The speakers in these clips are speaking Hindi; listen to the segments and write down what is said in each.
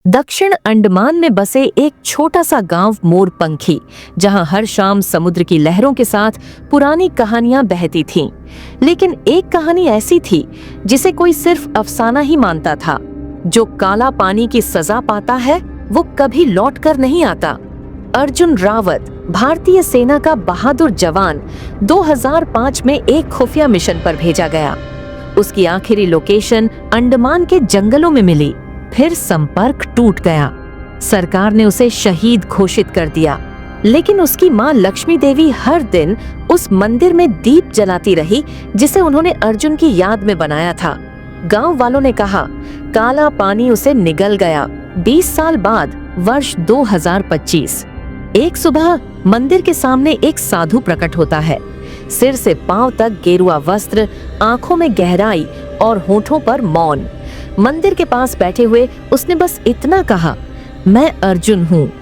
दक्षिण अंडमान में बसे एक छोटा सा गांव मोरपंखी, जहां हर शाम समुद्र की लहरों के साथ पुरानी कहानियां बहती थीं। लेकिन एक कहानी ऐसी थी जिसे कोई सिर्फ अफसाना ही मानता था। जो काला पानी की सजा पाता है वो कभी लौट कर नहीं आता। अर्जुन रावत, भारतीय सेना का बहादुर जवान, 2005 में एक खुफिया मिशन पर भेजा गया। उसकी आखिरी लोकेशन अंडमान के जंगलों में मिली। फिर संपर्क टूट गया। सरकार ने उसे शहीद घोषित कर दिया। लेकिन उसकी मां लक्ष्मी देवी हर दिन उस मंदिर में दीप जलाती रही जिसे उन्होंने अर्जुन की याद में बनाया था। गांव वालों ने कहा, काला पानी उसे निगल गया। 20 साल बाद, वर्ष 2025, एक सुबह मंदिर के सामने एक साधु प्रकट होता है। सिर से पांव तक गेरुआ वस्त्र, आंखों में गहराई और होठों पर मौन। मंदिर के पास बैठे हुए उसने बस इतना कहा, मैं अर्जुन हूँ।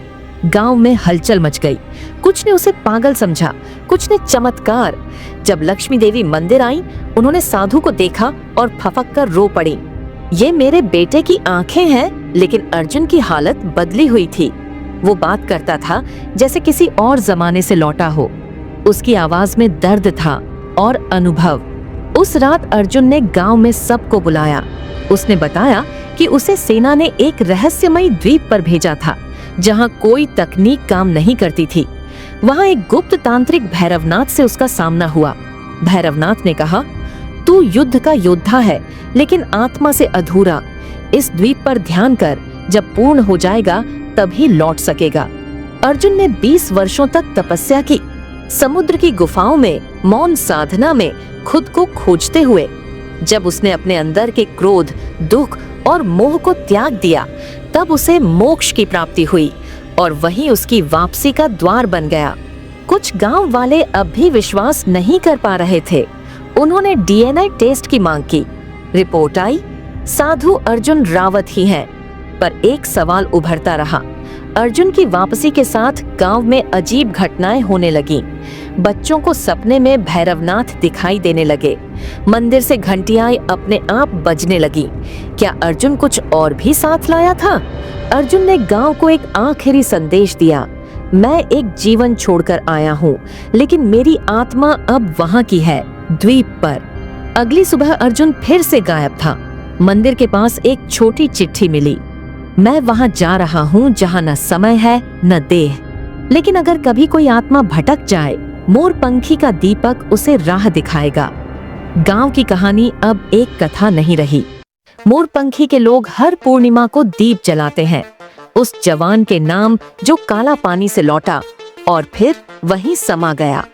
गांव में हलचल मच गई। कुछ ने उसे पागल समझा, कुछ ने चमत्कार। जब लक्ष्मी देवी मंदिर आई, उन्होंने साधु को देखा और फफक कर रो पड़ी। ये मेरे बेटे की आंखें हैं। लेकिन अर्जुन की हालत बदली हुई थी। वो बात करता था जैसे किसी और जमाने से लौटा हो। उसकी आवाज में दर्द था और अनुभव। उस रात अर्जुन ने गांव में सबको बुलाया। उसने बताया कि उसे सेना ने एक रहस्यमयी द्वीप पर भेजा था, जहां कोई तकनीक काम नहीं करती थी। वहां एक गुप्त तांत्रिक भैरवनाथ से उसका सामना हुआ। भैरवनाथ ने कहा, तू युद्ध का योद्धा है, लेकिन आत्मा से अधूरा। इस द्वीप पर ध्यान कर, जब पूर्ण हो जाएगा तभी लौट सकेगा। अर्जुन ने 20 वर्षों तक तपस्या की, समुद्र की गुफाओं में, मौन साधना में, खुद को खोजते हुए। जब उसने अपने अंदर के क्रोध, दुख और मोह को त्याग दिया, तब उसे मोक्ष की प्राप्ति हुई और वही उसकी वापसी का द्वार बन गया। कुछ गांव वाले अब भी विश्वास नहीं कर पा रहे थे। उन्होंने डीएनए टेस्ट की मांग की। रिपोर्ट आई, साधु अर्जुन रावत ही हैं। पर एक सवाल उभरता रहा। अर्जुन की वापसी के साथ गांव में अजीब घटनाएं होने लगीं। बच्चों को सपने में भैरवनाथ दिखाई देने लगे। मंदिर से घंटियां अपने आप बजने लगी। क्या अर्जुन कुछ और भी साथ लाया था? अर्जुन ने गांव को एक आखिरी संदेश दिया, मैं एक जीवन छोड़कर आया हूँ, लेकिन मेरी आत्मा अब वहाँ की है, द्वीप पर। अगली सुबह अर्जुन फिर से गायब था। मंदिर के पास एक छोटी चिट्ठी मिली, मैं वहाँ जा रहा हूँ जहाँ न समय है न देह, लेकिन अगर कभी कोई आत्मा भटक जाए, मोरपंखी का दीपक उसे राह दिखाएगा। गांव की कहानी अब एक कथा नहीं रही। मोरपंखी के लोग हर पूर्णिमा को दीप जलाते हैं, उस जवान के नाम जो काला पानी से लौटा और फिर वहीं समा गया।